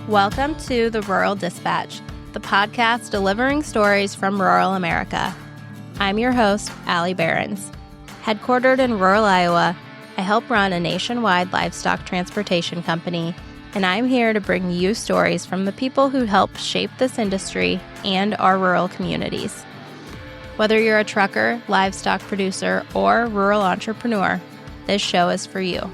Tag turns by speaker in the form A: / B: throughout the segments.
A: Welcome to the Rural Dispatch, the podcast delivering stories from rural America. I'm your host, Allie Behrens. Headquartered in rural Iowa, I help run a nationwide livestock transportation company, and I'm here to bring you stories from the people who help shape this industry and our rural communities. Whether you're a trucker, livestock producer, or rural entrepreneur, this show is for you.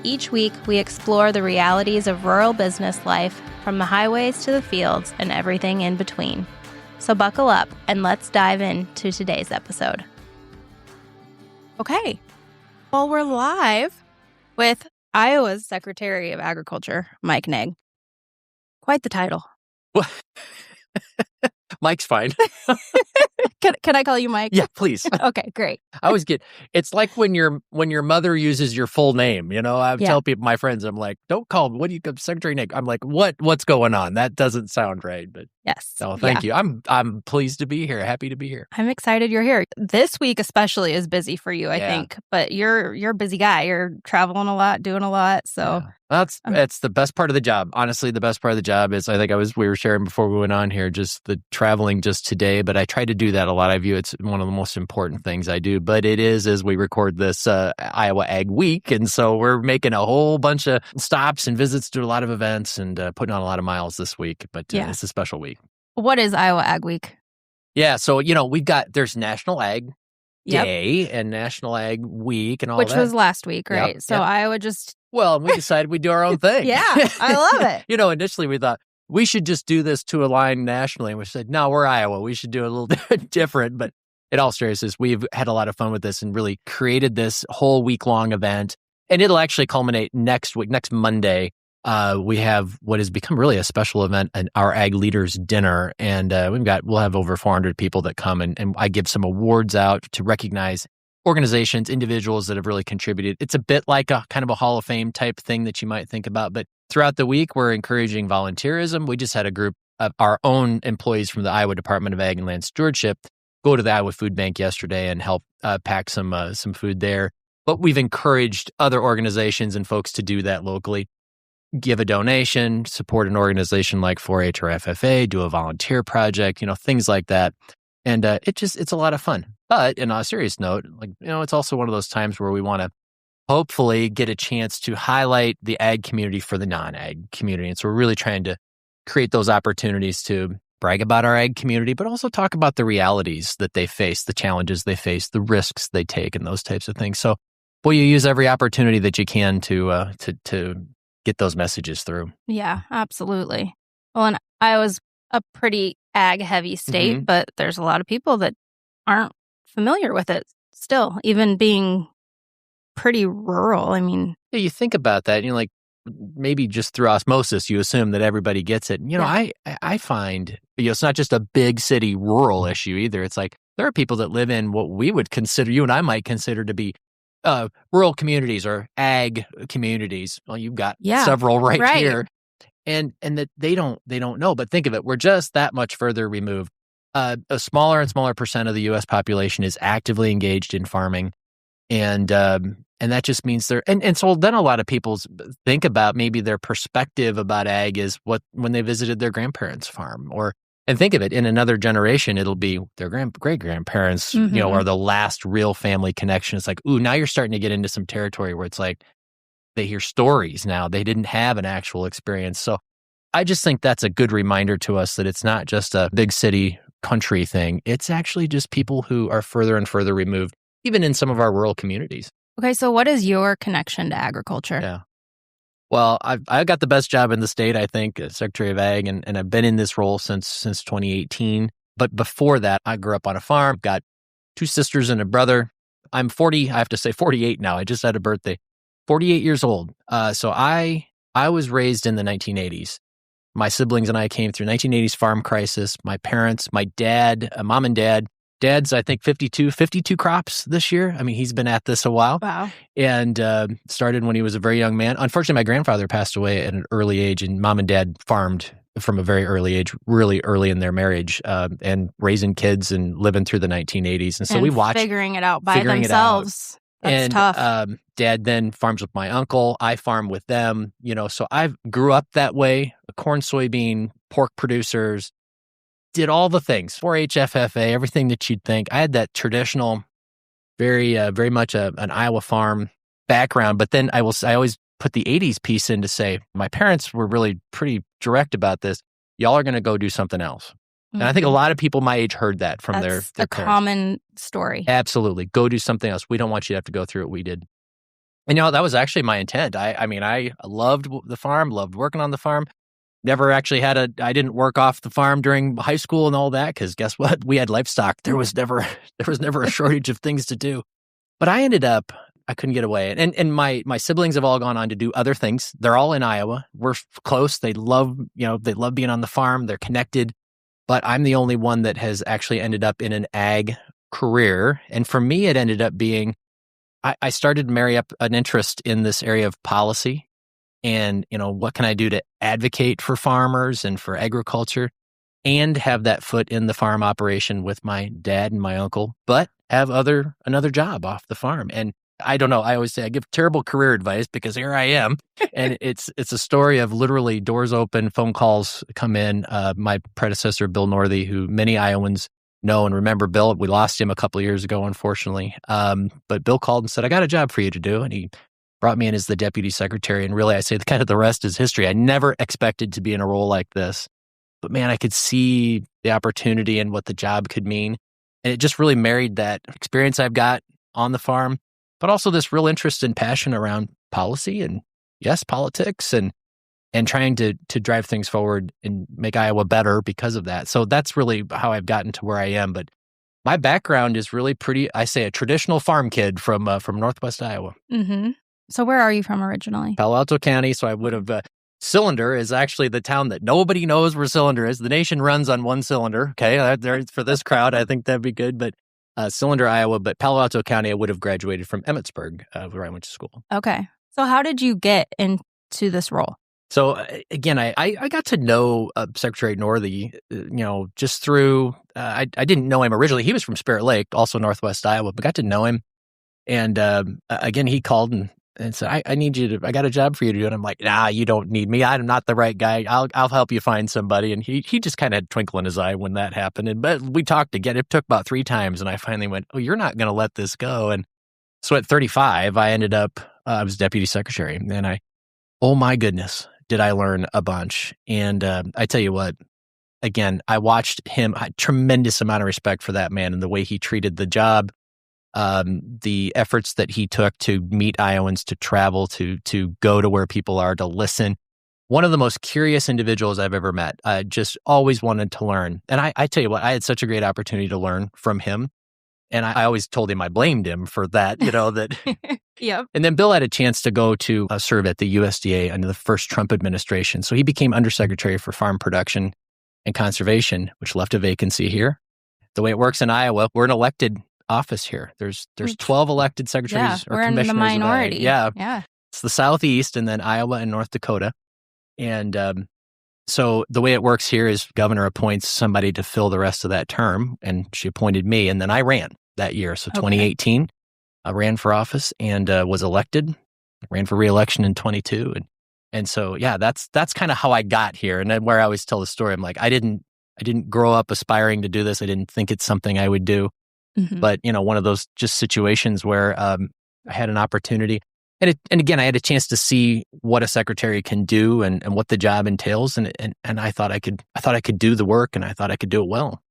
A: Each week, we explore the realities of rural business life, from the highways to the fields and everything in between. So buckle up and let's dive into today's episode. Okay, well, we're live with Iowa's Secretary of Agriculture, Mike Naig. Quite the title.
B: Mike's fine.
A: Can I call you Mike?
B: Yeah, please.
A: Okay, great.
B: I always get, it's like when your mother uses your full name, I tell people, my friends, I'm like, don't call me, what do you, Secretary Naig? I'm like, what's going on? That doesn't sound right, but
A: yes.
B: So thank you. I'm pleased to be here. Happy to be here.
A: I'm excited you're here. This week especially is busy for you, I think, but you're a busy guy. You're traveling a lot, doing a lot, so.
B: Yeah. That's the best part of the job. Honestly, the best part of the job is, I think we were sharing before we went on here, just the traveling just today, but I try to do that a lot. I view it's one of the most important things I do, but it is, as we record this, Iowa Ag Week. And so we're making a whole bunch of stops and visits to a lot of events and putting on a lot of miles this week, but it's a special week.
A: What is Iowa Ag Week?
B: Yeah. So, there's National Ag Day and National Ag Week and all
A: Which
B: that.
A: was last week, right?
B: Yep,
A: so
B: yep.
A: Iowa just...
B: Well, we decided we'd do our own thing.
A: Yeah, I love it.
B: Initially we thought we should just do this to align nationally. And we said, no, we're Iowa. We should do it a little different. But in all seriousness, we've had a lot of fun with this and really created this whole week-long event. And it'll actually culminate next week, next Monday. We have what has become really a special event, our Ag Leaders Dinner. And we'll have over 400 people that come. And I give some awards out to recognize organizations, individuals that have really contributed. It's a bit like a kind of a Hall of Fame type thing that you might think about. But throughout the week, we're encouraging volunteerism. We just had a group of our own employees from the Iowa Department of Ag and Land Stewardship go to the Iowa Food Bank yesterday and help pack some food there. But we've encouraged other organizations and folks to do that locally. Give a donation, support an organization like 4-H or FFA, do a volunteer project, things like that. And it's a lot of fun. But on a serious note, it's also one of those times where we want to hopefully get a chance to highlight the ag community for the non-ag community. And so we're really trying to create those opportunities to brag about our ag community, but also talk about the realities that they face, the challenges they face, the risks they take, and those types of things. So, you use every opportunity that you can to get those messages through.
A: Yeah, absolutely. Well, and Iowa's a pretty ag-heavy state, but there's a lot of people that aren't familiar with it still, even being pretty rural. I mean...
B: Yeah, you think about that, and maybe just through osmosis, you assume that everybody gets it. And, I find, it's not just a big city rural issue either. It's like there are people that live in what we would consider, you and I might consider to be rural communities or ag communities. Well, you've got several right here. And that they don't know. But think of it, we're just that much further removed. A smaller and smaller percent of the U.S. population is actively engaged in farming, and that just means and so then a lot of people think about maybe their perspective about ag is when they visited their grandparents' farm, and think of it, in another generation it'll be their great grandparents, are the last real family connection. It's like, ooh, now you're starting to get into some territory where it's like they hear stories now. They didn't have an actual experience. So I just think that's a good reminder to us that it's not just a big city country thing. It's actually just people who are further and further removed, even in some of our rural communities.
A: Okay, so what is your connection to agriculture?
B: Yeah. Well, I've got the best job in the state, I think, as Secretary of Ag, and I've been in this role since 2018. But before that, I grew up on a farm, got 2 sisters and a brother. I'm 48 now. I just had a birthday. 48 years old. So I was raised in the 1980s. My siblings and I came through 1980s farm crisis. My parents, my dad, mom and dad. Dad's, I think, 52 crops this year. I mean, he's been at this a while.
A: Wow.
B: And started when he was a very young man. Unfortunately, my grandfather passed away at an early age, and mom and dad farmed from a very early age, really early in their marriage, and raising kids and living through the 1980s. And so we watched
A: figuring it out by themselves. That's tough.
B: Dad then farms with my uncle. I farm with them, so I grew up that way, corn, soybean, pork producers, did all the things, 4-H, FFA, everything that you'd think. I had that traditional, very much an Iowa farm background. But then I always put the 80s piece in to say, my parents were really pretty direct about this. Y'all are going to go do something else. And I think a lot of people my age heard that from their
A: That's a
B: parents.
A: common story.
B: Absolutely. Go do something else. We don't want you to have to go through what we did. And that was actually my intent. I loved the farm, loved working on the farm. Never actually I didn't work off the farm during high school and all that, because guess what? We had livestock. There was never a shortage of things to do. But I couldn't get away. And my siblings have all gone on to do other things. They're all in Iowa. We're close. They love being on the farm. They're connected. But I'm the only one that has actually ended up in an ag career. And for me, it ended up being, I started to marry up an interest in this area of policy and, what can I do to advocate for farmers and for agriculture and have that foot in the farm operation with my dad and my uncle, but have another job off the farm. And I don't know. I always say I give terrible career advice because here I am. And it's a story of literally doors open, phone calls come in. My predecessor, Bill Northey, who many Iowans know and remember Bill, we lost him a couple of years ago, unfortunately. But Bill called and said, I got a job for you to do. And he brought me in as the deputy secretary. And really, I say kind of the rest is history. I never expected to be in a role like this. But man, I could see the opportunity and what the job could mean. And it just really married that experience I've got on the farm, but also this real interest and passion around policy and, yes, politics and trying to drive things forward and make Iowa better because of that. So that's really how I've gotten to where I am. But my background is really a traditional farm kid from Northwest Iowa.
A: Mm-hmm. So where are you from originally?
B: Palo Alto County. So I would have... Cylinder is actually the town that nobody knows where Cylinder is. The nation runs on one cylinder. Okay, for this crowd, I think that'd be good. But Cylinder, Iowa, but Palo Alto County, I would have graduated from Emmitsburg, where I went to school.
A: Okay. So how did you get into this role?
B: So again, I got to know Secretary Northey, just through, I didn't know him originally. He was from Spirit Lake, also Northwest Iowa, but got to know him. And again, he called and said, I got a job for you to do. And I'm like, nah, you don't need me. I'm not the right guy. I'll help you find somebody. And he just kind of had a twinkle in his eye when that happened. But we talked again. It took about 3 times. And I finally went, oh, you're not going to let this go. And so at 35, I ended up, I was deputy secretary. And oh my goodness, did I learn a bunch. And I tell you what, again, I watched him, I had tremendous amount of respect for that man and the way he treated the job. The efforts that he took to meet Iowans, to travel, to go to where people are, to listen. One of the most curious individuals I've ever met. I just always wanted to learn. And I tell you what, I had such a great opportunity to learn from him. And I always told him I blamed him for that, that.
A: Yep.
B: And then Bill had a chance to go to serve at the USDA under the first Trump administration. So he became Undersecretary for Farm Production and Conservation, which left a vacancy here. The way it works in Iowa, we're an elected office here. There's 12 elected secretaries or
A: we're
B: commissioners.
A: In the minority.
B: Yeah. It's the Southeast and then Iowa and North Dakota. And so the way it works here is governor appoints somebody to fill the rest of that term. And she appointed me. And then I ran that year. So 2018, I ran for office and was elected. I ran for re-election in 22. And so, yeah, that's kind of how I got here. And then where I always tell the story, I'm like, I didn't grow up aspiring to do this. I didn't think it's something I would do. Mm-hmm. But, one of those just situations where I had an opportunity. And again, I had a chance to see what a secretary can do and what the job entails. And I thought I could do the work and I thought I could do it well.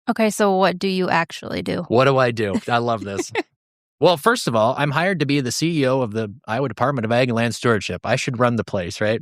A: Okay, so what do you actually do?
B: What do I do? I love this. Well, first of all, I'm hired to be the CEO of the Iowa Department of Ag and Land Stewardship. I should run the place, right?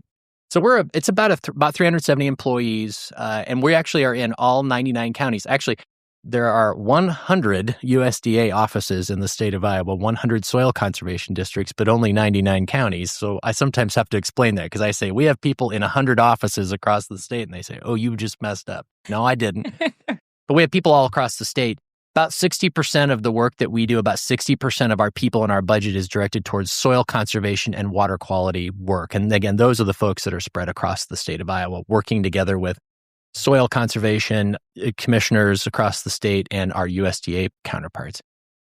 B: So it's about 370 employees, and we actually are in all 99 counties. Actually, there are 100 USDA offices in the state of Iowa, 100 soil conservation districts, but only 99 counties. So I sometimes have to explain that because I say, we have people in 100 offices across the state, and they say, oh, you just messed up. No, I didn't. But we have people all across the state. About 60% of the work that we do, about 60% of our people and our budget is directed towards soil conservation and water quality work. And again, those are the folks that are spread across the state of Iowa, working together with soil conservation commissioners across the state and our USDA counterparts.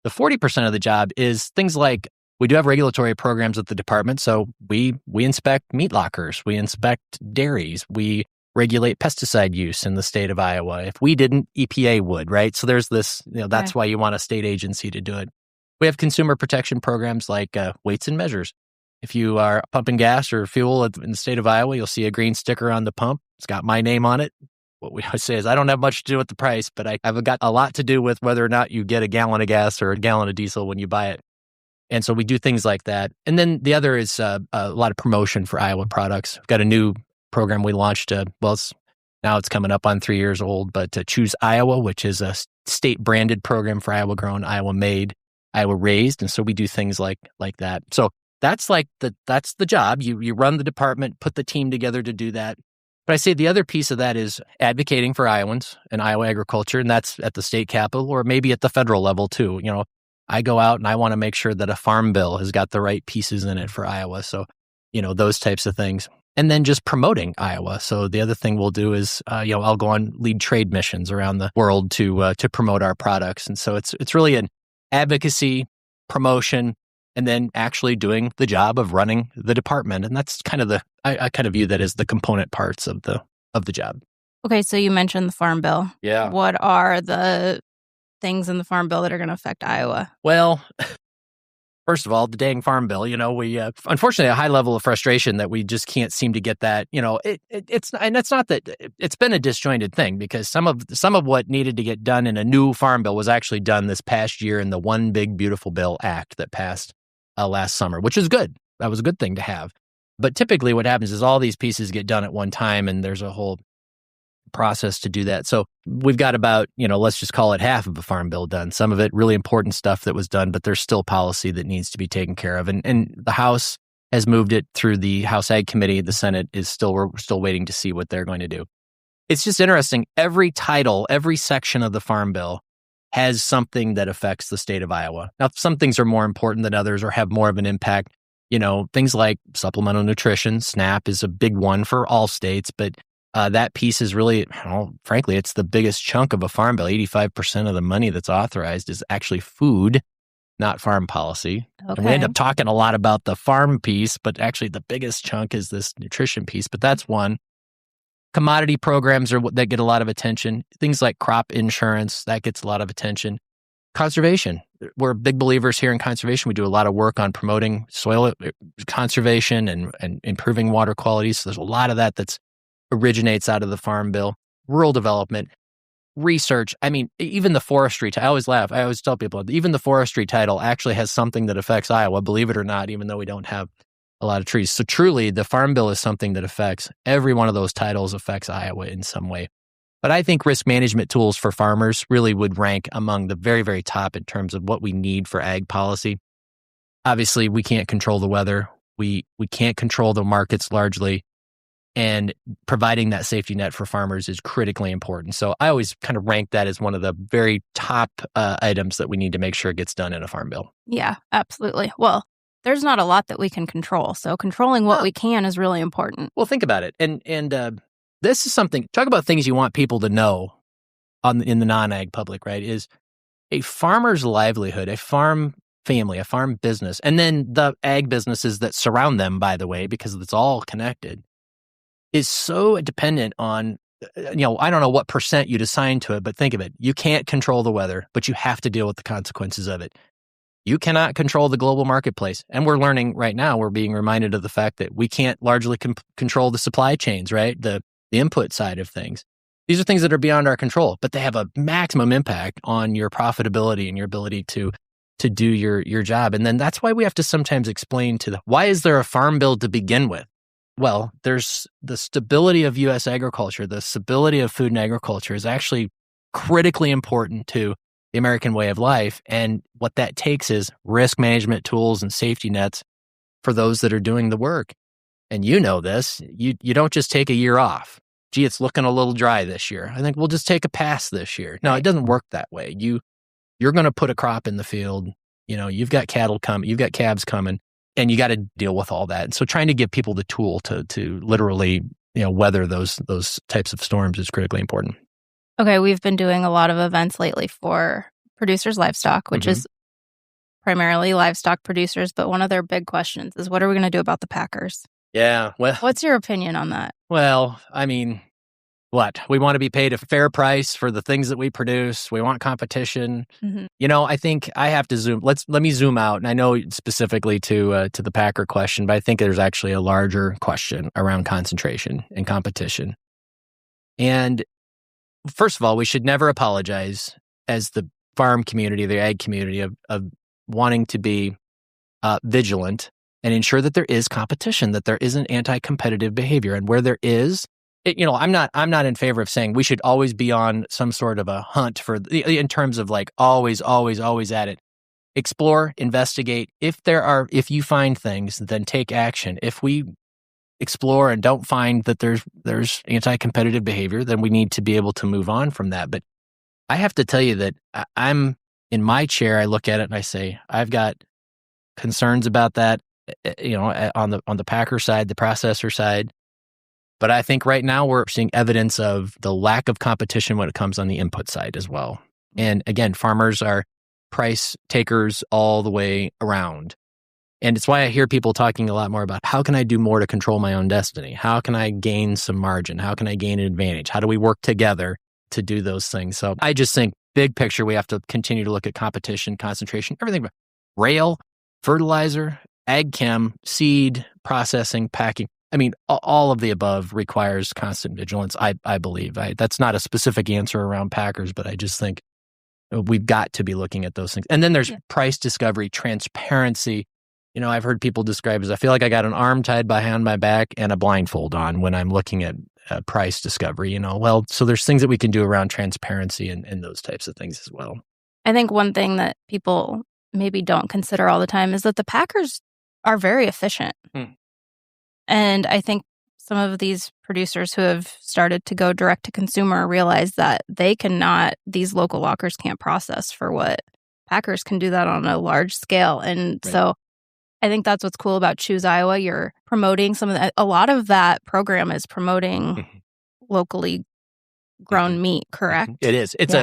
B: The 40% of the job is things like we do have regulatory programs at the department. So we inspect meat lockers, we inspect dairies, we regulate pesticide use in the state of Iowa. If we didn't, EPA would, right? So there's this, that's why you want a state agency to do it. We have consumer protection programs like weights and measures. If you are pumping gas or fuel in the state of Iowa, you'll see a green sticker on the pump. It's got my name on it. What we always say is I don't have much to do with the price, but I've got a lot to do with whether or not you get a gallon of gas or a gallon of diesel when you buy it. And so we do things like that. And then the other is a lot of promotion for Iowa products. We've got a new program we launched. Now it's coming up on 3 years old, but Choose Iowa, which is a state branded program for Iowa grown, Iowa made, Iowa raised. And so we do things like that. So that's the job. You run the department, put the team together to do that. But I say the other piece of that is advocating for Iowans and Iowa agriculture, and that's at the state capitol or maybe at the federal level too. I go out and I want to make sure that a farm bill has got the right pieces in it for Iowa. So, those types of things. And then just promoting Iowa. So the other thing we'll do is, I'll go on lead trade missions around the world to promote our products. And so it's really an advocacy, promotion, and then actually doing the job of running the department. And that's kind of I kind of view that as the component parts of the job.
A: Okay, so you mentioned the Farm Bill.
B: Yeah.
A: What are the things in the Farm Bill that are going to affect Iowa?
B: Well, first of all, the dang Farm Bill, we unfortunately a high level of frustration that we just can't seem to get that, it's not that it's been a disjointed thing because some of what needed to get done in a new Farm Bill was actually done this past year in the One Big Beautiful Bill Act that passed last summer, which is good. That was a good thing to have. But typically what happens is all these pieces get done at one time and there's a whole process to do that. So we've got about, let's just call it half of a farm bill done. Some of it really important stuff that was done, but there's still policy that needs to be taken care of. And the House has moved it through the House Ag Committee. The Senate we're still waiting to see what they're going to do. It's just interesting. Every title, every section of the farm bill has something that affects the state of Iowa. Now, some things are more important than others or have more of an impact. Things like supplemental nutrition, SNAP is a big one for all states, but that piece is really, frankly, it's the biggest chunk of a farm bill. 85% of the money that's authorized is actually food, not farm policy. Okay. And we end up talking a lot about the farm piece, but actually the biggest chunk is this nutrition piece, but that's one. Commodity programs that get a lot of attention. Things like crop insurance, that gets a lot of attention. Conservation. We're big believers here in conservation. We do a lot of work on promoting soil conservation and improving water quality. So there's a lot of that originates out of the Farm Bill. Rural development, research. I mean, even the forestry. I always laugh. I always tell people, even the forestry title actually has something that affects Iowa, believe it or not, even though we don't have a lot of trees. So truly, the Farm Bill is something that affects every one of those titles affects Iowa in some way. But I think risk management tools for farmers really would rank among the very, very top in terms of what we need for ag policy. Obviously, we can't control the weather. We can't control the markets largely. And providing that safety net for farmers is critically important. So I always kind of rank that as one of the very top items that we need to make sure gets done in a farm bill.
A: Yeah, absolutely. Well, there's not a lot that we can control. So controlling what we can is really important.
B: Well, think about it. And this is something, talk about things you want people to know in the non-ag public, right? Is a farmer's livelihood, a farm family, a farm business, and then the ag businesses that surround them, by the way, because it's all connected, is so dependent on, I don't know what percent you'd assign to it, but think of it. You can't control the weather, but you have to deal with the consequences of it. You cannot control the global marketplace. And we're learning right now, we're being reminded of the fact that we can't largely control the supply chains, right? The input side of things. These are things that are beyond our control, but they have a maximum impact on your profitability and your ability to do your job. And then that's why we have to sometimes explain why is there a farm bill to begin with? Well, there's the stability of U.S. agriculture, the stability of food and agriculture is actually critically important to the American way of life. And what that takes is risk management tools and safety nets for those that are doing the work. And you know this, you don't just take a year off. Gee, it's looking a little dry this year. I think we'll just take a pass this year. No, it doesn't work that way. You're going to put a crop in the field. You've got cattle coming, you've got calves coming. And you got to deal with all that. And so trying to give people the tool to literally, weather those types of storms is critically important.
A: Okay, we've been doing a lot of events lately for producers' livestock, which is primarily livestock producers, but one of their big questions is, what are we going to do about the packers?
B: Yeah. Well,
A: What's your opinion on that?
B: well, I mean, what? We want to be paid a fair price for the things that we produce. We want competition.
A: Mm-hmm.
B: I think I have to zoom. Let me zoom out. And I know specifically to the packer question, but I think there's actually a larger question around concentration and competition. And first of all, we should never apologize as the farm community, the ag community, of wanting to be vigilant and ensure that there is competition, that there isn't anti-competitive behavior, and where there is. I'm not in favor of saying we should always be on some sort of a hunt in terms of like always at it. Explore, investigate. If you find things, then take action. If we explore and don't find that there's anti-competitive behavior, then we need to be able to move on from that. But I have to tell you that I'm in my chair. I look at it and I say, I've got concerns about that, on the packer side, the processor side. But I think right now we're seeing evidence of the lack of competition when it comes on the input side as well. And again, farmers are price takers all the way around. And it's why I hear people talking a lot more about how can I do more to control my own destiny? How can I gain some margin? How can I gain an advantage? How do we work together to do those things? So I just think big picture, we have to continue to look at competition, concentration, everything. Rail, fertilizer, ag chem, seed, processing, packing. I mean, all of the above requires constant vigilance, I believe. That's not a specific answer around packers, but I just think we've got to be looking at those things. And then there's price discovery, transparency. I've heard people describe as I feel like I got an arm tied behind my back and a blindfold on when I'm looking at price discovery. So there's things that we can do around transparency and those types of things as well.
A: I think one thing that people maybe don't consider all the time is that the packers are very efficient. And I think some of these producers who have started to go direct to consumer realize that these local lockers can't process for what packers can do that on a large scale. And so I think that's what's cool about Choose Iowa. You're promoting a lot of that program is promoting locally grown meat, correct?
B: It is. It's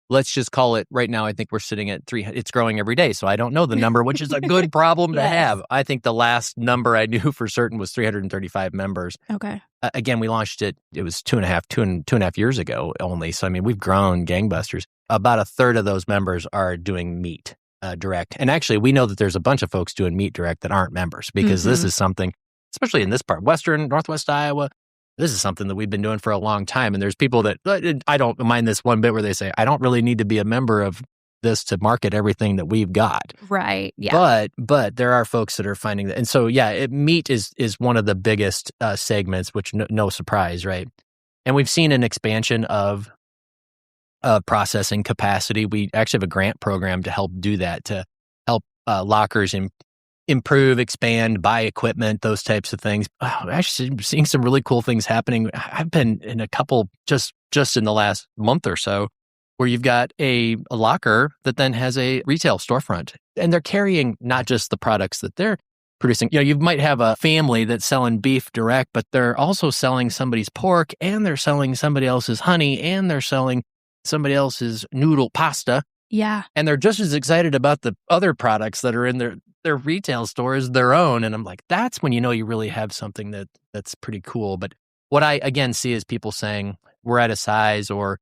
B: let's just call it right now. I think we're sitting at 3. It's growing every day. So I don't know the number, which is a good problem to have. I think the last number I knew for certain was 335 members.
A: Okay.
B: Again, we launched it. It was two and a half years ago only. So, I mean, we've grown gangbusters. About a third of those members are doing meat direct. And actually, we know that there's a bunch of folks doing meat direct that aren't members because this is something, especially in this part, Northwest Iowa, this is something that we've been doing for a long time. And there's people that, I don't mind this one bit where they say, I don't really need to be a member of this to market everything that we've got.
A: Right. Yeah.
B: But there are folks that are finding that. And so, meat is one of the biggest segments, which no surprise, right? And we've seen an expansion of processing capacity. We actually have a grant program to help do that, to help lockers improve, expand, buy equipment, those types of things. Actually, seeing some really cool things happening. I've been in a couple just in the last month or so where you've got a locker that then has a retail storefront, and they're carrying not just the products that they're producing. You might have a family that's selling beef direct, but they're also selling somebody's pork, and they're selling somebody else's honey, and they're selling somebody else's noodle pasta.
A: Yeah.
B: And they're just as excited about the other products that are in their retail store as their own. And I'm like, that's when you really have something that's pretty cool. But what I, again, see is people saying we're at a size or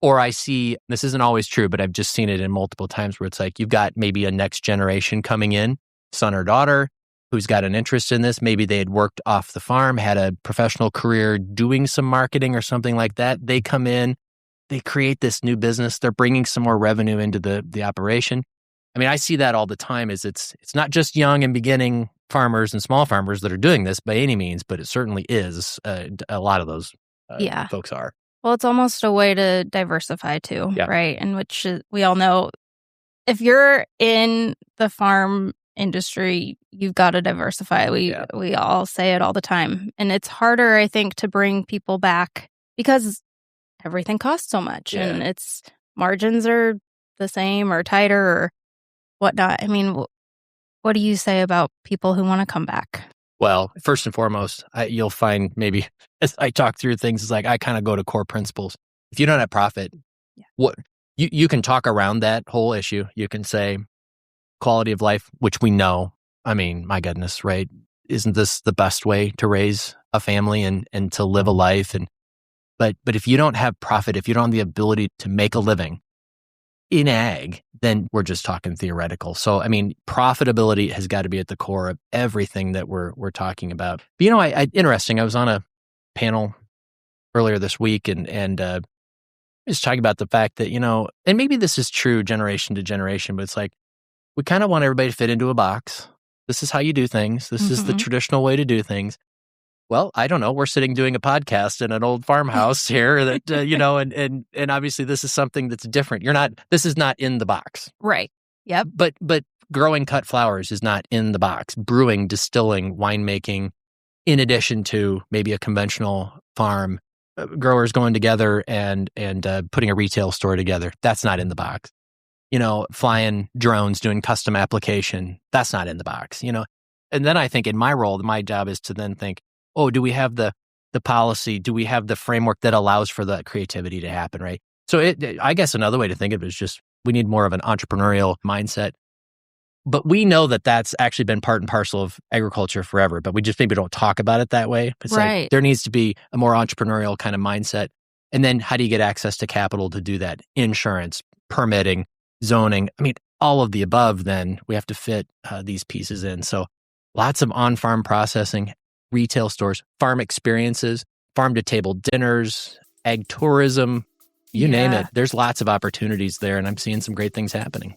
B: I see, this isn't always true, but I've just seen it in multiple times where it's like you've got maybe a next generation coming in, son or daughter, who's got an interest in this. Maybe they had worked off the farm, had a professional career doing some marketing or something like that. They come in, they create this new business. They're bringing some more revenue into the operation. I mean, I see that all the time. It's not just young and beginning farmers and small farmers that are doing this by any means, but it certainly is. A lot of those folks are.
A: Well, it's almost a way to diversify too, right? And which we all know, if you're in the farm industry, you've got to diversify. We all say it all the time, and it's harder, I think, to bring people back because everything costs so much, and its margins are the same or tighter or whatnot. I mean, what do you say about people who want to come back?
B: Well, first and foremost, you'll find maybe as I talk through things, it's like I kind of go to core principles. If you don't have profit, what you can talk around that whole issue. You can say, quality of life, which we know, I mean, my goodness, right? Isn't this the best way to raise a family and to live a life? But if you don't have profit, if you don't have the ability to make a living in ag, then we're just talking theoretical. So, I mean, profitability has got to be at the core of everything that we're talking about. But, interesting. I was on a panel earlier this week and just talking about the fact that, and maybe this is true generation to generation, but it's like, we kind of want everybody to fit into a box. This is how you do things. This is the traditional way to do things. Well, I don't know. We're sitting doing a podcast in an old farmhouse here that, and obviously this is something that's different. This is not in the box.
A: Right. Yep.
B: But growing cut flowers is not in the box. Brewing, distilling, winemaking, in addition to maybe a conventional farm, growers going together and putting a retail store together. That's not in the box. Flying drones, doing custom application. That's not in the box, And then I think in my role, my job is to then think, oh, do we have the policy? Do we have the framework that allows for that creativity to happen, right? So I guess another way to think of it is just we need more of an entrepreneurial mindset. But we know that that's actually been part and parcel of agriculture forever, but we just maybe don't talk about it that way. It's
A: right.
B: Like there needs to be a more entrepreneurial kind of mindset. And then how do you get access to capital to do that? Insurance, permitting, zoning. I mean, all of the above, then we have to fit these pieces in. So lots of on-farm processing, retail stores, farm experiences, farm-to-table dinners, ag tourism, you name it. There's lots of opportunities there, and I'm seeing some great things happening.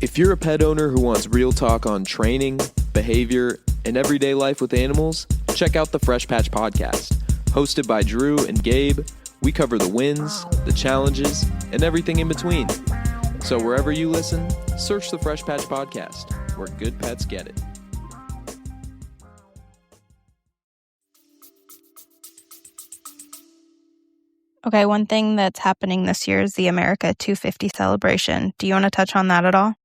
C: If you're a pet owner who wants real talk on training, behavior, and everyday life with animals, check out the Fresh Patch Podcast. Hosted by Drew and Gabe, we cover the wins, the challenges, and everything in between. So wherever you listen, search the Fresh Patch Podcast, where good pets get it.
A: Okay, one thing that's happening this year is the America 250 celebration. Do you want to touch on that at all?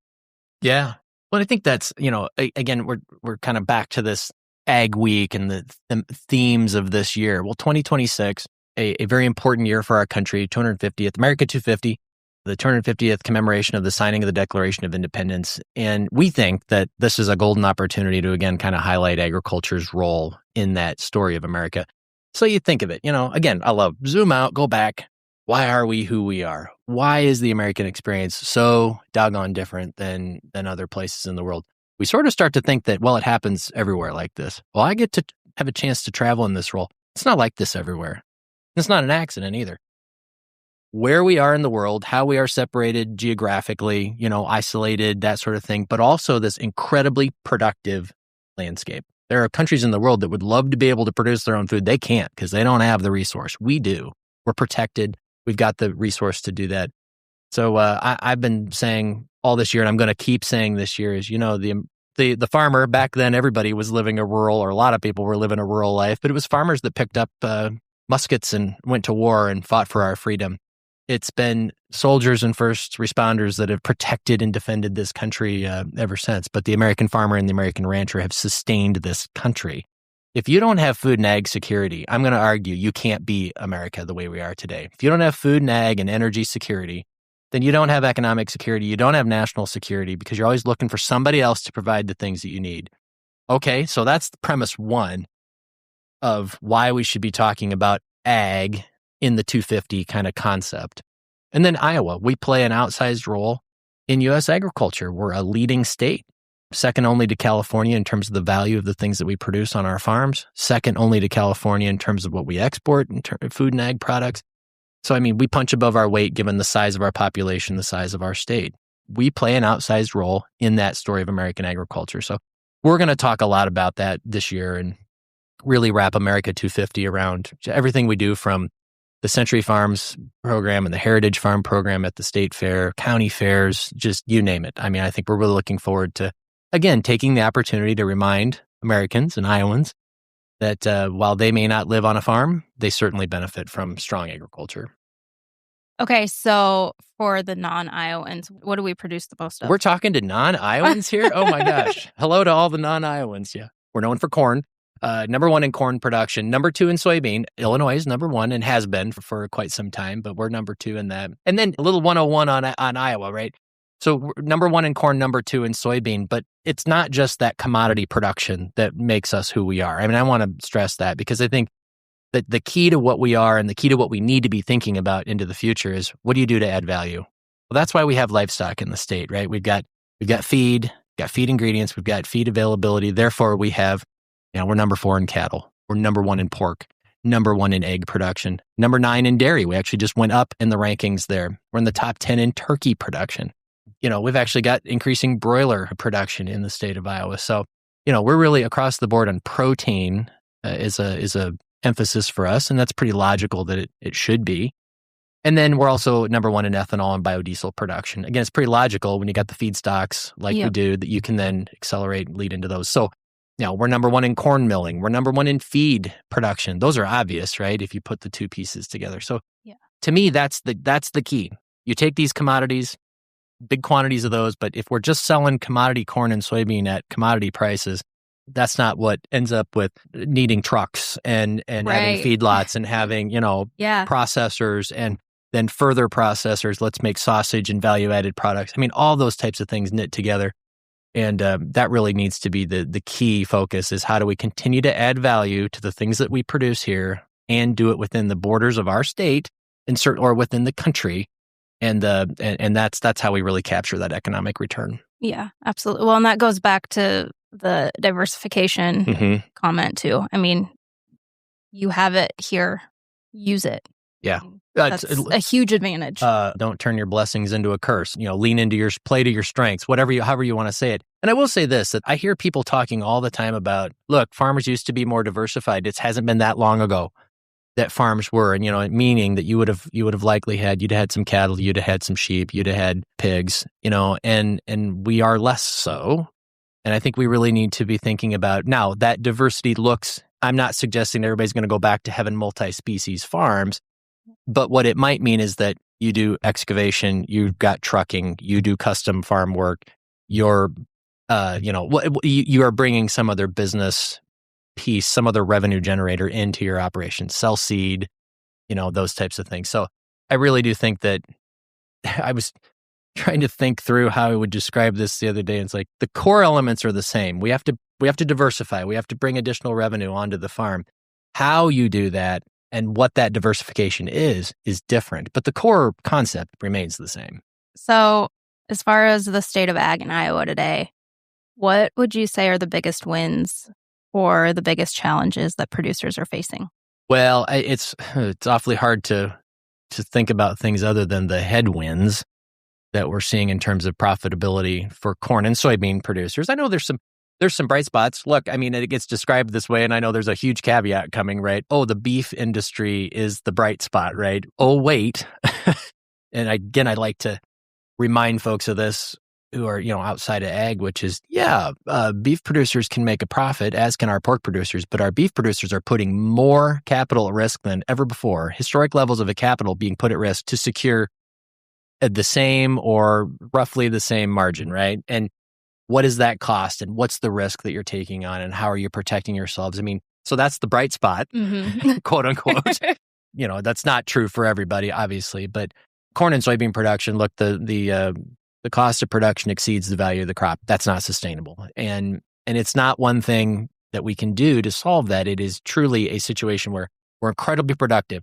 B: Yeah. Well, I think that's, again, we're kind of back to this Ag Week and the themes of this year. Well, 2026, a very important year for our country, 250th, America 250, the 250th commemoration of the signing of the Declaration of Independence. And we think that this is a golden opportunity to, again, kind of highlight agriculture's role in that story of America. So you think of it, again, I love zoom out, go back. Why are we who we are? Why is the American experience so doggone different than other places in the world? We sort of start to think that, well, it happens everywhere like this. Well, I get to have a chance to travel in this role. It's not like this everywhere. It's not an accident either. Where we are in the world, how we are separated geographically, isolated, that sort of thing, but also this incredibly productive landscape. There are countries in the world that would love to be able to produce their own food. They can't because they don't have the resource. We do. We're protected. We've got the resource to do that. So I've been saying all this year, and I'm going to keep saying this year, is, the farmer, back then everybody was living a rural, or a lot of people were living a rural life, but it was farmers that picked up muskets and went to war and fought for our freedom. It's been soldiers and first responders that have protected and defended this country ever since. But the American farmer and the American rancher have sustained this country. If you don't have food and ag security, I'm going to argue you can't be America the way we are today. If you don't have food and ag and energy security, then you don't have economic security. You don't have national security because you're always looking for somebody else to provide the things that you need. Okay, so that's premise one of why we should be talking about ag in the 250 kind of concept. And then Iowa, we play an outsized role in U.S. agriculture. We're a leading state, second only to California in terms of the value of the things that we produce on our farms, second only to California in terms of what we export in food and ag products. So, we punch above our weight given the size of our population, the size of our state. We play an outsized role in that story of American agriculture. So we're going to talk a lot about that this year and really wrap America 250 around everything we do, from the Century Farms program and the Heritage Farm program at the state fair, county fairs, just you name it. I think we're really looking forward to, again, taking the opportunity to remind Americans and Iowans that while they may not live on a farm, they certainly benefit from strong agriculture.
A: Okay, so for the non-Iowans, what do we produce the most of?
B: We're talking to non-Iowans here? Oh my gosh. Hello to all the non-Iowans. Yeah. We're known for corn. number one in corn production, number two in soybean. Illinois is number one and has been for quite some time, but we're number two in that. And then a little 101 on Iowa, right? So we're number one in corn, number two in soybean, but it's not just that commodity production that makes us who we are. I mean, I want to stress that because I think that the key to what we are and the key to what we need to be thinking about into the future is what do you do to add value? Well, that's why we have livestock in the state, right? We've got feed, ingredients, we've got feed availability. Therefore, we have, we're number 4 in cattle. We're number 1 in pork, number 1 in egg production, number 9 in dairy. We actually just went up in the rankings there. We're in the top 10 in turkey production. We've actually got increasing broiler production in the state of Iowa. So, we're really across the board on protein is a emphasis for us, and that's pretty logical that it should be. And then we're also number 1 in ethanol and biodiesel production. Again, it's pretty logical when you got the feedstocks like we do that you can then accelerate and lead into those. So, we're number 1 in corn milling. We're number 1 in feed production. Those are obvious, right? If you put the two pieces together. So, to me, that's the key. You take these commodities, big quantities of those, but if we're just selling commodity corn and soybean at commodity prices, that's not what ends up with needing trucks and having feedlots and having, processors and then further processors. Let's make sausage and value-added products. I mean, all those types of things knit together. And that really needs to be the key focus is how do we continue to add value to the things that we produce here and do it within the borders of our state or within the country. And that's how we really capture that economic return.
A: Yeah, absolutely. Well, and that goes back to the diversification comment too. I mean, you have it here, use it.
B: Yeah.
A: That's a huge advantage.
B: Don't turn your blessings into a curse. Lean into play to your strengths, however you want to say it. And I will say this, that I hear people talking all the time about, look, farmers used to be more diversified. It hasn't been that long ago that farms were, and meaning that you would have likely you'd had some cattle, you'd have had some sheep, you'd have had pigs, and we are less so. And I think we really need to be thinking about now that diversity I'm not suggesting everybody's going to go back to having multi-species farms, but what it might mean is that you do excavation, you've got trucking, you do custom farm work, you are bringing some other business piece, some other revenue generator into your operation, sell seed, those types of things. So I really do think that I was trying to think through how I would describe this the other day. And it's like the core elements are the same. We have to diversify. We have to bring additional revenue onto the farm. How you do that and what that diversification is different, but the core concept remains the same.
A: So as far as the state of ag in Iowa today, what would you say are the biggest wins or the biggest challenges that producers are facing?
B: Well, it's awfully hard to think about things other than the headwinds that we're seeing in terms of profitability for corn and soybean producers. I know there's some bright spots. Look, I mean, it gets described this way, and I know there's a huge caveat coming, right? Oh, the beef industry is the bright spot, right? Oh, wait. And again, I'd like to remind folks of this who are, outside of ag, which is, beef producers can make a profit, as can our pork producers, but our beef producers are putting more capital at risk than ever before. Historic levels of a capital being put at risk to secure the same or roughly the same margin, right? And what does that cost, and what's the risk that you're taking on, and how are you protecting yourselves? I mean, so that's the bright spot, quote unquote. That's not true for everybody, obviously, but corn and soybean production, look, the cost of production exceeds the value of the crop. That's not sustainable. And it's not one thing that we can do to solve that. It is truly a situation where we're incredibly productive.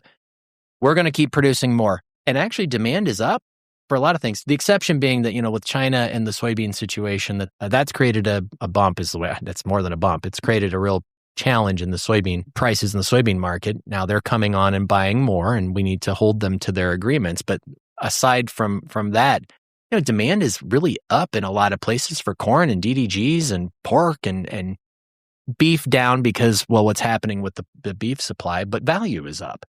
B: We're going to keep producing more. And actually demand is up for a lot of things. The exception being that, with China and the soybean situation, that's created a bump is the way, that's more than a bump. It's created a real challenge in the soybean prices in the soybean market. Now they're coming on and buying more, and we need to hold them to their agreements. But aside from that, demand is really up in a lot of places for corn and DDGs and pork and beef down because, what's happening with the beef supply, but value is up.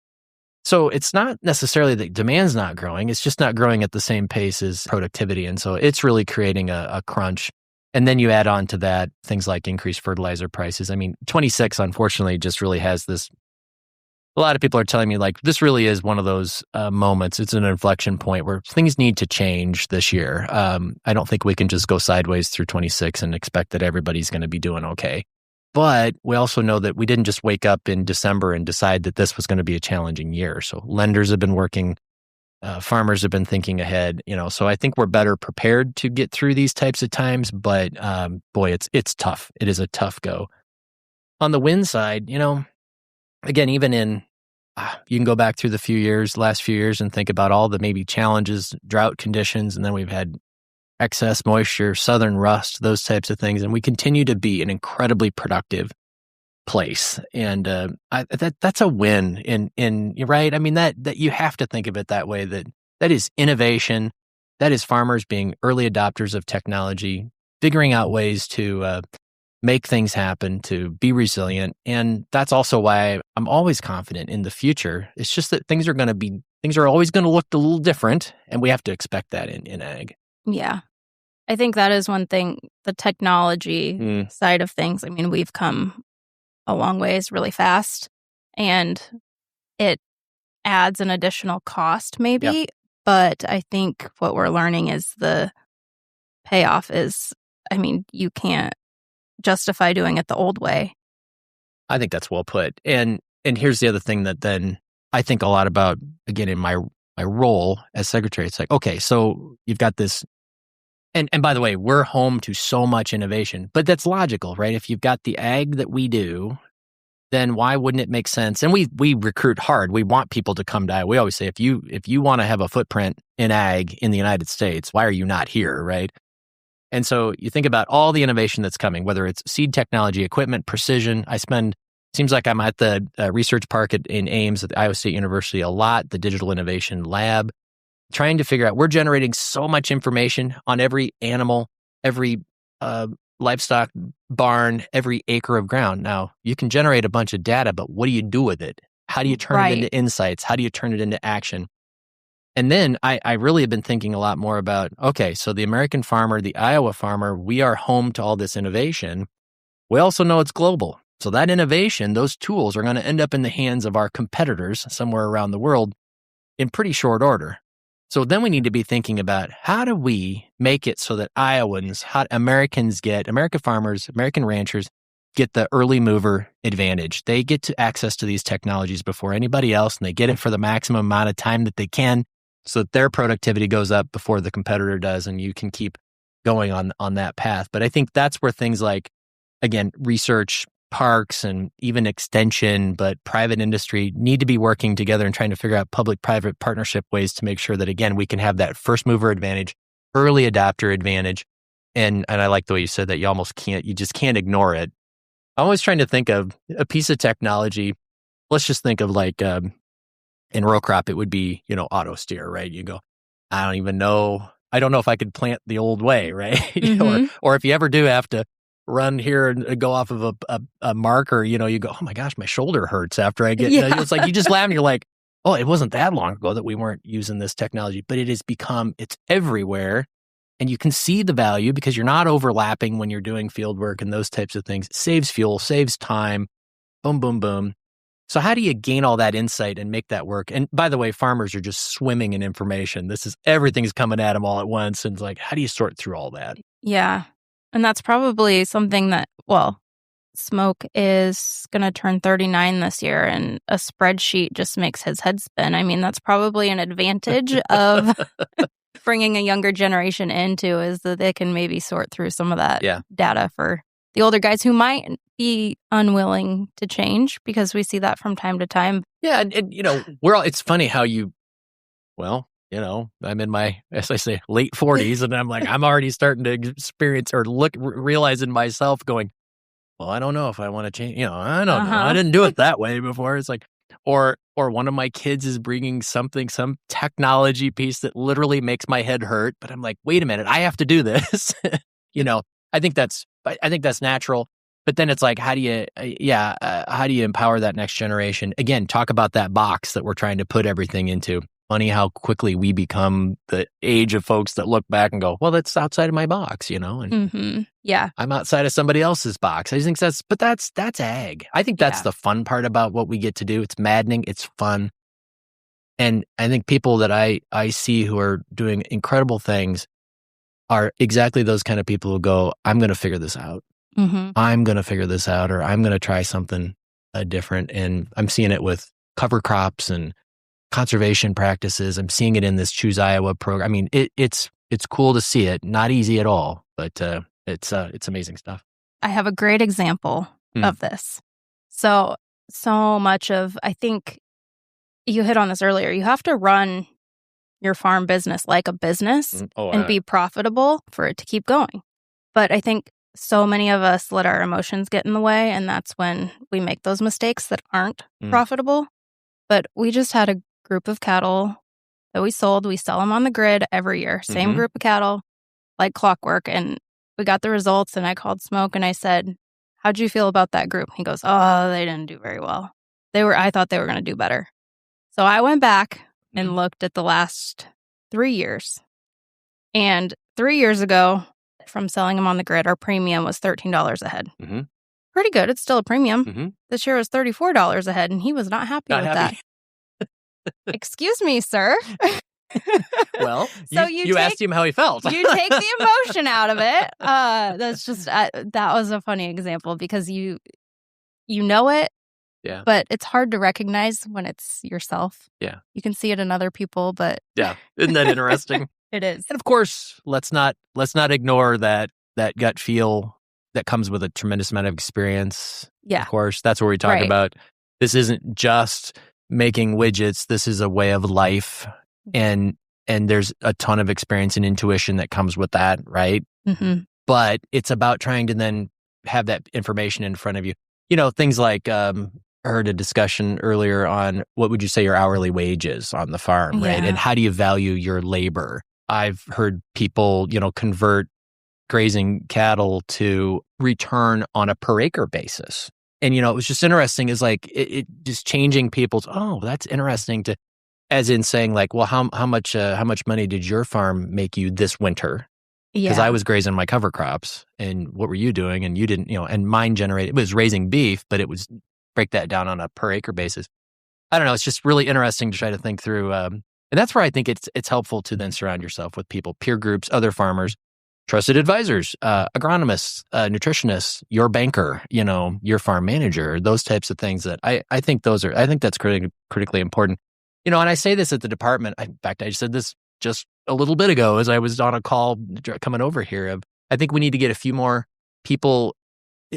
B: So it's not necessarily that demand's not growing. It's just not growing at the same pace as productivity. And so it's really creating a crunch. And then you add on to that things like increased fertilizer prices. I mean, 26, unfortunately, just really has this. A lot of people are telling me, like, this really is one of those moments. It's an inflection point where things need to change this year. I don't think we can just go sideways through 26 and expect that everybody's going to be doing okay. But we also know that we didn't just wake up in December and decide that this was going to be a challenging year. So lenders have been working, farmers have been thinking ahead, so I think we're better prepared to get through these types of times. But boy, it's tough. It is a tough go. On the win side, again, even in, you can go back through the last few years and think about all the maybe challenges, drought conditions, and then we've had excess moisture, southern rust, those types of things. And we continue to be an incredibly productive place. And that's a win. And you're right. I mean, that you have to think of it that way, that is innovation. That is farmers being early adopters of technology, figuring out ways to make things happen, to be resilient. And that's also why I'm always confident in the future. It's just that things are always going to look a little different. And we have to expect that in ag.
A: Yeah. I think that is one thing, the technology side of things. I mean, we've come a long ways really fast, and it adds an additional cost maybe.
B: Yeah.
A: But I think what we're learning is the payoff is, I mean, you can't justify doing it the old way.
B: I think that's well put. And here's the other thing that then I think a lot about, again, in my role as secretary. It's like, okay, so you've got this. And by the way, we're home to so much innovation, but that's logical, right? If you've got the ag that we do, then why wouldn't it make sense? And we recruit hard. We want people to come to ag. We always say, if you want to have a footprint in ag in the United States, why are you not here, right? And so you think about all the innovation that's coming, whether it's seed technology, equipment, precision. Seems like I'm at the research park in Ames at the Iowa State University a lot, the Digital Innovation Lab, trying to figure out, we're generating so much information on every animal, every livestock barn, every acre of ground. Now, you can generate a bunch of data, but what do you do with it? How do you turn it into insights? How do you turn it into action? And then I really have been thinking a lot more about, okay, so the American farmer, the Iowa farmer, we are home to all this innovation. We also know it's global. So that innovation, those tools are going to end up in the hands of our competitors somewhere around the world in pretty short order. So then we need to be thinking about, how do we make it so that American farmers, American ranchers get the early mover advantage. They get to access to these technologies before anybody else, and they get it for the maximum amount of time that they can, so that their productivity goes up before the competitor does, and you can keep going on that path. But I think that's where things like, again, research, parks, and even extension, but private industry need to be working together and trying to figure out public-private partnership ways to make sure that, again, we can have that first mover advantage, early adopter advantage. And I like the way you said that you just can't ignore it. I'm always trying to think of a piece of technology. Let's just think of like, in row crop, it would be, auto steer, right? You go, I don't know if I could plant the old way, right?
A: Mm-hmm.
B: or if you ever do have to run here and go off of a marker, you go, oh my gosh, my shoulder hurts after I get, it's like, you just laugh and you're like, oh, it wasn't that long ago that we weren't using this technology, but it's everywhere. And you can see the value because you're not overlapping when you're doing field work and those types of things. It saves fuel, saves time, boom, boom, boom. So how do you gain all that insight and make that work? And by the way, farmers are just swimming in information. Everything's coming at them all at once. And it's like, how do you sort through all that?
A: Yeah. And that's probably something that, Smoke is going to turn 39 this year, and a spreadsheet just makes his head spin. I mean, that's probably an advantage of bringing a younger generation into, is that they can maybe sort through some of that data for the older guys who might be unwilling to change, because we see that from time to time.
B: Yeah. And it's funny how I'm in my, as I say, late 40s, and I'm like, I'm already starting to experience or realizing myself going, well, I don't know if I want to change. I don't know. I didn't do it that way before. It's like, or one of my kids is bringing some technology piece that literally makes my head hurt. But I'm like, wait a minute, I have to do this. I think that's natural. But then it's like, how do you empower that next generation? Again, talk about that box that we're trying to put everything into. Funny how quickly we become the age of folks that look back and go, well, that's outside of my box, and
A: yeah,
B: I'm outside of somebody else's box. I just think that's ag. I think that's the fun part about what we get to do. It's maddening. It's fun. And I think people that I see who are doing incredible things are exactly those kind of people who go, I'm going to figure this out. I'm going to figure this out, or I'm going to try something different. And I'm seeing it with cover crops and conservation practices. I'm seeing it in this Choose Iowa program. I mean, it's cool to see it. Not easy at all, but it's amazing stuff.
A: I have a great example of this. So much of, I think you hit on this earlier, you have to run your farm business like a business and be profitable for it to keep going. But I think so many of us let our emotions get in the way, and that's when we make those mistakes that aren't profitable. But we just had a group of cattle that we sold. We sell them on the grid every year. Same group of cattle, like clockwork. And we got the results, and I called Smoke and I said, how'd you feel about that group? He goes, oh, they didn't do very well. I thought they were going to do better. So I went back and looked at the last 3 years. And 3 years ago, from selling them on the grid, our premium was $13 a head. Pretty good. It's still a premium. This year was $34 a head, and he was not happy that. Excuse me, sir.
B: Well, so you asked him how he felt.
A: You take the emotion out of it. That's just that was a funny example because you know it, but it's hard to recognize when it's yourself.
B: Yeah,
A: you can see it in other people, but
B: isn't that interesting?
A: It is.
B: And of course, let's not ignore that gut feel that comes with a tremendous amount of experience.
A: Yeah,
B: of course, that's where we talk about this isn't just making widgets. This is a way of life. And there's a ton of experience and intuition that comes with that, right? But it's about trying to then have that information in front of you. You know, things like I heard a discussion earlier on what would you say your hourly wage is on the farm, right? And how do you value your labor? I've heard people, convert grazing cattle to return on a per acre basis. And, it was just interesting is like it just changing people's, that's interesting to, as in saying like, well, how much money did your farm make you this winter? Because I was grazing my cover crops, and what were you doing? And you didn't, and mine it was raising beef, but it was break that down on a per acre basis. I don't know. It's just really interesting to try to think through. And that's where I think it's helpful to then surround yourself with people, peer groups, other farmers, trusted advisors, agronomists, nutritionists, your banker, your farm manager, those types of things that I think that's critically important. And I say this at the department. In fact, I said this just a little bit ago as I was on a call coming over here. I think we need to get a few more people,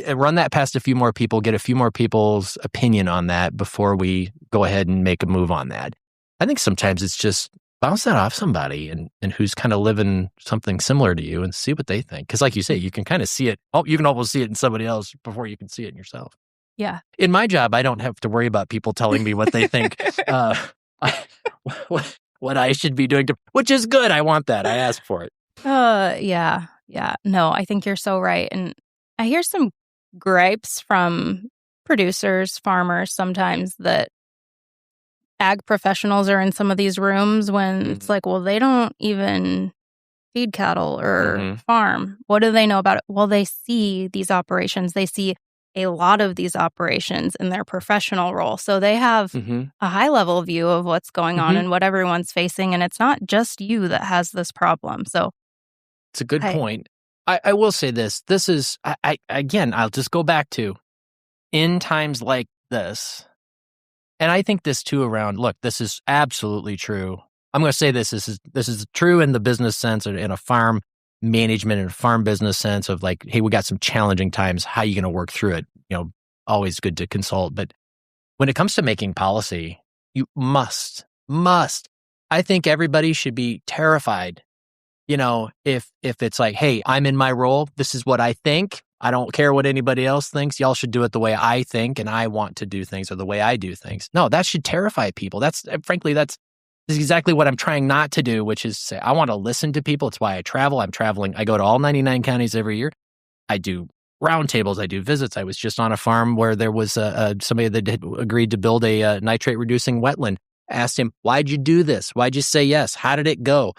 B: run that past a few more people, get a few more people's opinion on that before we go ahead and make a move on that. I think sometimes it's just bounce that off somebody and who's kind of living something similar to you and see what they think. Because like you say, you can kind of see it. You can almost see it in somebody else before you can see it in yourself.
A: Yeah.
B: In my job, I don't have to worry about people telling me what they think. What I should be doing, which is good. I want that. I ask for it.
A: Yeah. No, I think you're so right. And I hear some gripes from producers, farmers sometimes that ag professionals are in some of these rooms when it's like, well, they don't even feed cattle or farm. What do they know about it? Well, they see these operations. They see a lot of these operations in their professional role. So they have a high level view of what's going on and what everyone's facing. And it's not just you that has this problem. So
B: it's a good point. I will say this. This is, again, I'll just go back to in times like this. And I think this too around, look, this is absolutely true. I'm going to say this is true in the business sense or in a farm management and farm business sense of like, hey, we got some challenging times. How are you going to work through it? Always good to consult. But when it comes to making policy, you must. I think everybody should be terrified. If it's like, hey, I'm in my role. This is what I think. I don't care what anybody else thinks. Y'all should do it the way I think and I want to do things or the way I do things. No, that should terrify people. This is exactly what I'm trying not to do, which is say, I want to listen to people. It's why I travel. I'm traveling. I go to all 99 counties every year. I do roundtables. I do visits. I was just on a farm where there was somebody that had agreed to build a nitrate reducing wetland. Asked him, why'd you do this? Why'd you say yes? How did it go?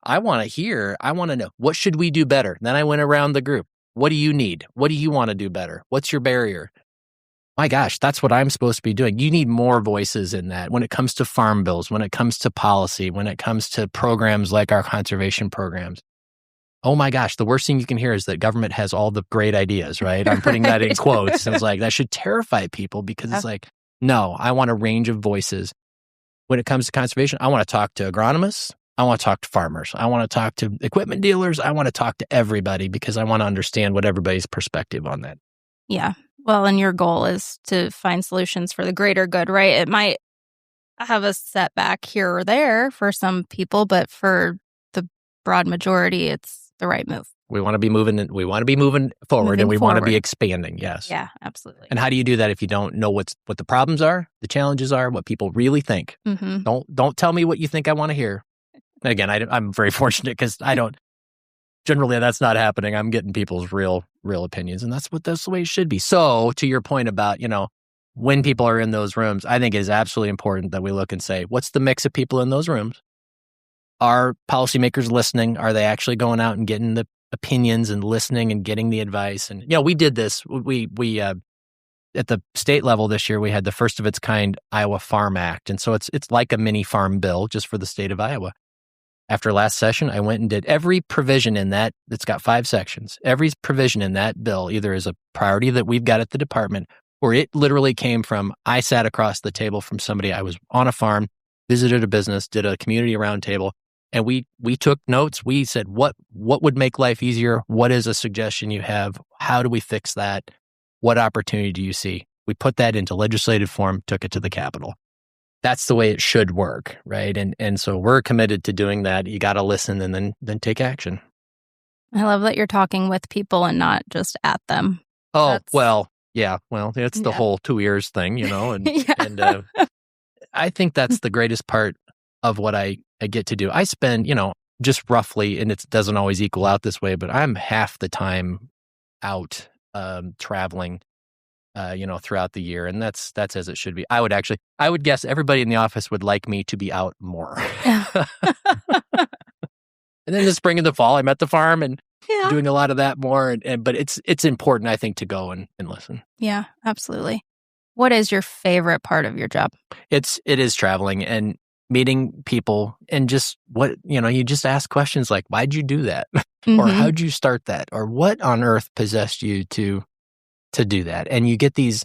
B: I want to hear. I want to know, what should we do better? Then I went around the group. What do you need? What do you want to do better? What's your barrier? My gosh, that's what I'm supposed to be doing. You need more voices in that when it comes to farm bills, when it comes to policy, when it comes to programs like our conservation programs. oh my gosh, the worst thing you can hear is that government has all the great ideas, right? I'm putting that in quotes. And it's like, that should terrify people because it's like, no, I want a range of voices. When it comes to conservation, I want to talk to agronomists. I want to talk to farmers. I want to talk to equipment dealers. I want to talk to everybody because I want to understand what everybody's perspective on that.
A: Yeah. Well, and your goal is to find solutions for the greater good, right? It might have a setback here or there for some people, but for the broad majority, it's the right move.
B: We want to be moving forward, and we want to be expanding. Yes.
A: Yeah, absolutely.
B: And how do you do that if you don't know what the problems are, the challenges are, what people really think?
A: Mm-hmm.
B: Don't tell me what you think I want to hear. And again, I'm very fortunate because I don't. Generally, that's not happening. I'm getting people's real opinions, and that's the way it should be. So, to your point about when people are in those rooms, I think it is absolutely important that we look and say, what's the mix of people in those rooms? Are policymakers listening? Are they actually going out and getting the opinions and listening and getting the advice? And we did this. We at the state level this year, we had the first of its kind Iowa Farm Act, and so it's like a mini farm bill just for the state of Iowa. After last session, I went and did every provision in that. It's got 5 sections. Every provision in that bill either is a priority that we've got at the department, or it literally came from I sat across the table from somebody. I was on a farm, visited a business, did a community roundtable. And we took notes. We said, what would make life easier? What is a suggestion you have? How do we fix that? What opportunity do you see? We put that into legislative form, took it to the Capitol. That's the way it should work, right? And so we're committed to doing that. You got to listen and then take action.
A: I love that you're talking with people and not just at them.
B: Oh, well, yeah. Well, it's the whole 2 ears thing, and, and I think that's the greatest part of what I get to do. I spend, just roughly, and it doesn't always equal out this way, but I'm half the time out traveling, throughout the year. And that's as it should be. I would guess everybody in the office would like me to be out more. And then the spring and the fall, I'm at the farm and doing a lot of that more. But it's important, I think, to go and listen.
A: Yeah, absolutely. What is your favorite part of your job?
B: It is traveling and meeting people, and just you just ask questions like, why'd you do that?
A: Mm-hmm.
B: Or how'd you start that? Or what on earth possessed you to do that? And you get these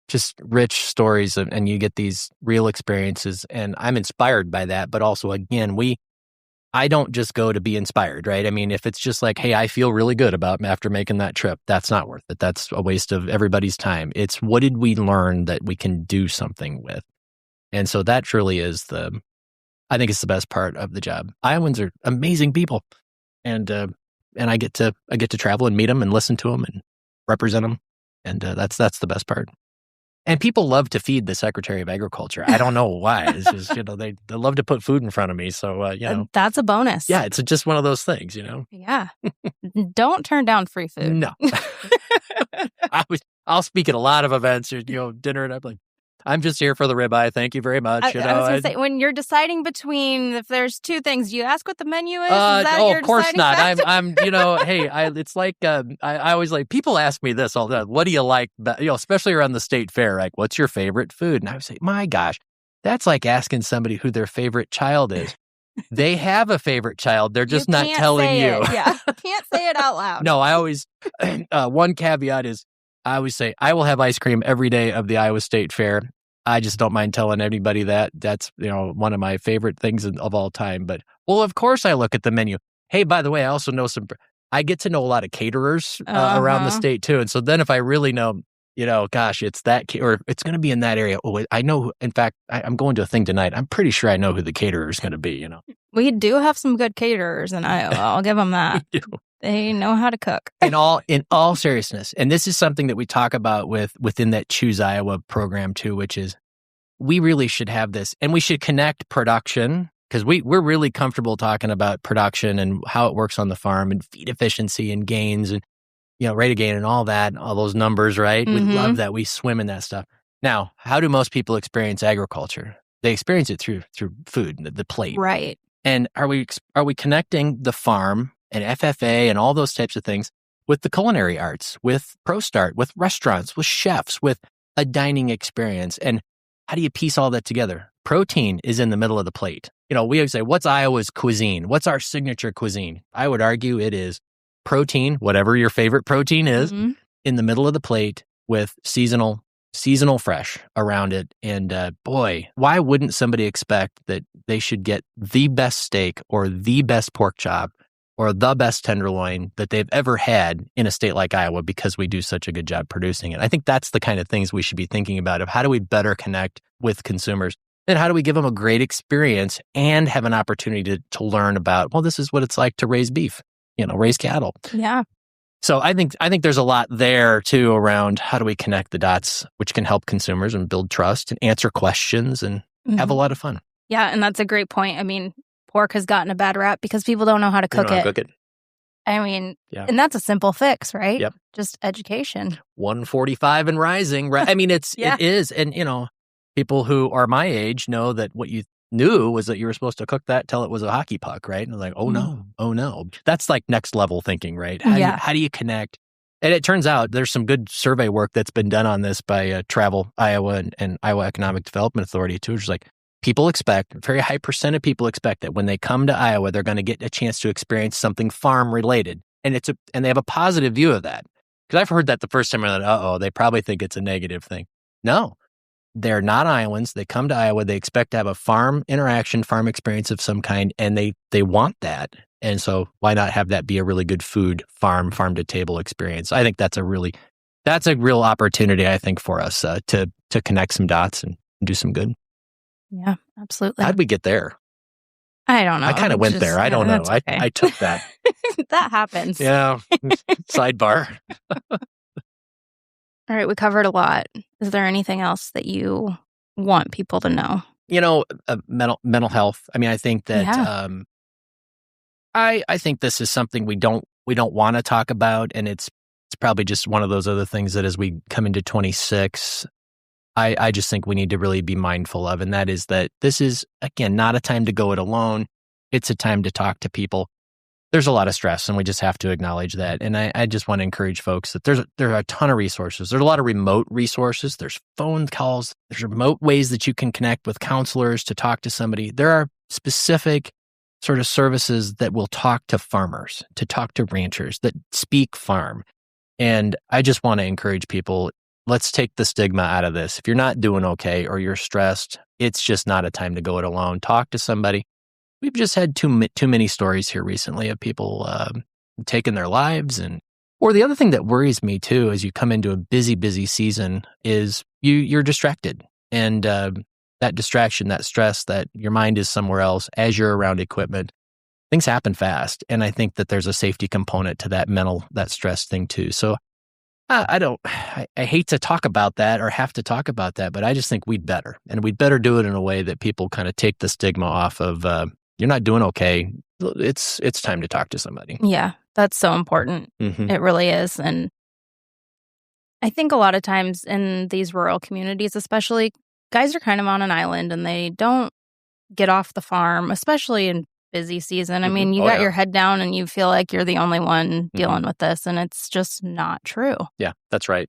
B: just rich stories and you get these real experiences. And I'm inspired by that. But also, again, I don't just go to be inspired, right? I mean, if it's just like, hey, I feel really good about after making that trip, that's not worth it. That's a waste of everybody's time. It's what did we learn that we can do something with? And so that truly is I think it's the best part of the job. Iowans are amazing people. And I get to travel and meet them and listen to them and represent them. And that's the best part. And people love to feed the Secretary of Agriculture. I don't know why. It's just, they love to put food in front of me. So,
A: that's a bonus.
B: Yeah, it's just one of those things,
A: Yeah. Don't turn down free food.
B: No. I'll speak at a lot of events, dinner, and I'm like, I'm just here for the ribeye. Thank you very much.
A: I was going to say, when you're deciding between, if there's 2 things, do you ask what the menu is? Is that your
B: of course not.
A: factor?
B: I'm, hey, it's like, I always like, people ask me this all the time. What do you like, especially around the state fair? Like, what's your favorite food? And I would say, my gosh, that's like asking somebody who their favorite child is. They have a favorite child. They're just not telling you.
A: Yeah, can't say it out loud.
B: No, I always, one caveat is, I always say, I will have ice cream every day of the Iowa State Fair. I just don't mind telling anybody that. That's, one of my favorite things of all time. But, well, of course I look at the menu. Hey, by the way, I also know I get to know a lot of caterers around the state too. And so then if I really know, gosh, it's that, or it's going to be in that area. Oh, I know, in fact, I'm going to a thing tonight. I'm pretty sure I know who the caterer is going to be,
A: We do have some good caterers in Iowa. I'll give them that.
B: We do.
A: They know how to cook.
B: In all seriousness, and this is something that we talk about within that Choose Iowa program too, which is we really should have this, and we should connect production, because we're really comfortable talking about production and how it works on the farm and feed efficiency and gains and rate of gain and all that, all those numbers, right?
A: Mm-hmm.
B: We love that. We swim in that stuff. Now, how do most people experience agriculture? They experience it through food, the plate,
A: right?
B: And are we connecting the farm and FFA and all those types of things with the culinary arts, with ProStart, with restaurants, with chefs, with a dining experience? And how do you piece all that together? protein is in the middle of the plate. We always say, what's Iowa's cuisine? What's our signature cuisine? I would argue it is protein, whatever your favorite protein is, in the middle of the plate with seasonal fresh around it. And boy, why wouldn't somebody expect that they should get the best steak or the best pork chop or the best tenderloin that they've ever had in a state like Iowa because we do such a good job producing it? I think that's the kind of things we should be thinking about of how do we better connect with consumers and how do we give them a great experience and have an opportunity to learn about, well, this is what it's like to raise beef, raise cattle.
A: Yeah.
B: So I think there's a lot there too around how do we connect the dots, which can help consumers and build trust and answer questions and have a lot of fun.
A: Yeah, and that's a great point. I mean, pork has gotten a bad rap because people don't know how to cook it. I mean, and that's a simple fix, right?
B: Yep.
A: Just education.
B: 145 and rising, right? I mean, it is. And, people who are my age know that what you knew was that you were supposed to cook that till it was a hockey puck, right? And like, oh no. That's like next level thinking, right? How do you connect? And it turns out there's some good survey work that's been done on this by Travel Iowa and Iowa Economic Development Authority too, which is like people expect, a very high percent of people expect that when they come to Iowa, they're going to get a chance to experience something farm related. And they have a positive view of that. Because I've heard that the first time I thought, they probably think it's a negative thing. No. They're not Iowans. They come to Iowa. They expect to have a farm interaction, farm experience of some kind, and they want that. And so why not have that be a really good food, farm to table experience? I think that's a real opportunity, I think, for us to connect some dots and do some good.
A: Yeah, absolutely.
B: How'd we get there?
A: I don't know.
B: I kind of went there. I don't know.
A: Okay.
B: I took that.
A: That happens.
B: Yeah. Sidebar.
A: All right, we covered a lot. Is there anything else that you want people to know?
B: Mental health. I mean, I think that I think this is something we don't want to talk about, and it's probably just one of those other things that as we come into 26, I just think we need to really be mindful of, and that is that this is, again, not a time to go it alone. It's a time to talk to people. There's a lot of stress, and we just have to acknowledge that. And I just want to encourage folks that there are a ton of resources. There's a lot of remote resources. There's phone calls. There's remote ways that you can connect with counselors to talk to somebody. There are specific sort of services that will talk to farmers, to talk to ranchers, that speak farm. And I just want to encourage people, let's take the stigma out of this. If you're not doing okay or you're stressed, it's just not a time to go it alone. Talk to somebody. We've just had too many stories here recently of people taking their lives. Or the other thing that worries me too, as you come into a busy season, is you're distracted. And that distraction, that stress, that your mind is somewhere else as you're around equipment, things happen fast. And I think that there's a safety component to that stress thing too. So I hate to talk about that or have to talk about that, but I just think we'd better do it in a way that people kind of take the stigma off of, you're not doing okay. It's time to talk to somebody.
A: Yeah, that's so important. Mm-hmm. It really is. And I think a lot of times in these rural communities, especially, guys are kind of on an island and they don't get off the farm, especially in busy season. Mm-hmm. I mean, you got your head down and you feel like you're the only one dealing with this, and it's just not true. Yeah,
B: that's right.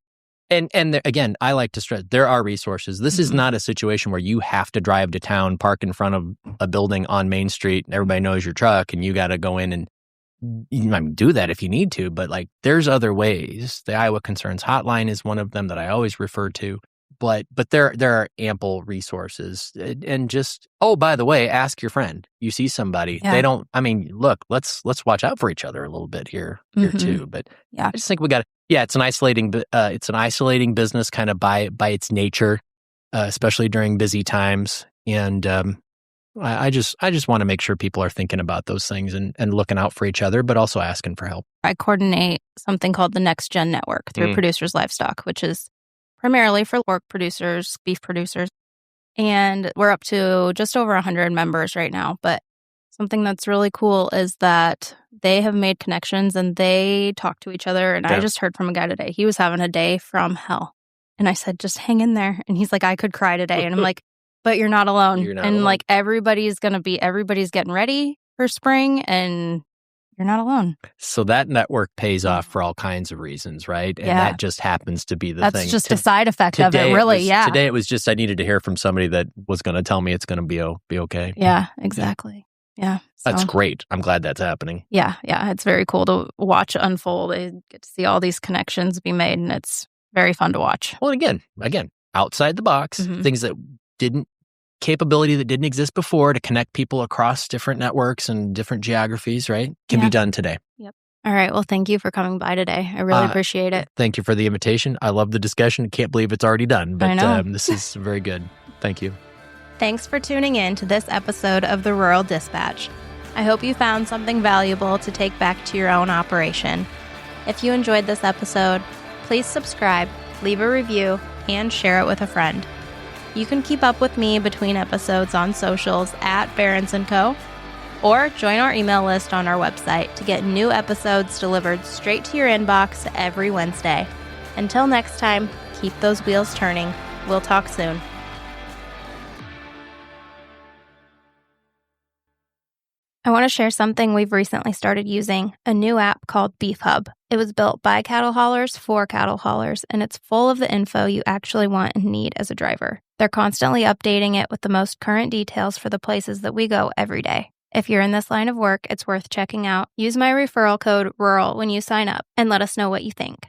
B: And again, I like to stress, there are resources. This is not a situation where you have to drive to town, park in front of a building on Main Street, and everybody knows your truck, and you got to go in and you might do that if you need to, but like there's other ways. The Iowa Concerns Hotline is one of them that I always refer to. But there are ample resources, and just, by the way, ask your friend. You see somebody, they don't. I mean, look, let's watch out for each other a little bit here too. But I just think we got to. Yeah, it's an isolating business, kind of by its nature, especially during busy times. And I just want to make sure people are thinking about those things and looking out for each other, but also asking for help.
A: I coordinate something called the Next Gen Network through Producers Livestock, which is primarily for pork producers, beef producers. And we're up to just over 100 members right now. But something that's really cool is that they have made connections and they talk to each other. And I just heard from a guy today. He was having a day from hell. And I said, just hang in there. And he's like, I could cry today. And I'm like, but you're not alone. You're not alone. Like everybody's getting ready for spring, and you're not alone.
B: So that network pays off for all kinds of reasons, right? And that just happens to be the thing.
A: That's just a side effect of it, really.
B: Today it was just I needed to hear from somebody that was going to tell me it's going to be okay.
A: Yeah, exactly. Yeah. So,
B: that's great. I'm glad that's happening.
A: Yeah. It's very cool to watch unfold. I get to see all these connections be made, and it's very fun to watch.
B: Well, again, outside the box, things that capability that didn't exist before to connect people across different networks and different geographies, right? Can be done today.
A: Yep. All right. Well, thank you for coming by today. I really appreciate it.
B: Thank you for the invitation. I love the discussion. Can't believe it's already done, but this is very good. Thank you.
A: Thanks for tuning in to this episode of the Rural Dispatch. I hope you found something valuable to take back to your own operation. If you enjoyed this episode, please subscribe, leave a review, and share it with a friend. You can keep up with me between episodes on socials at Barons & Co. or join our email list on our website to get new episodes delivered straight to your inbox every Wednesday. Until next time, keep those wheels turning. We'll talk soon. I want to share something we've recently started using, a new app called Beef Hub. It was built by cattle haulers for cattle haulers, and it's full of the info you actually want and need as a driver. They're constantly updating it with the most current details for the places that we go every day. If you're in this line of work, it's worth checking out. Use my referral code RURAL when you sign up and let us know what you think.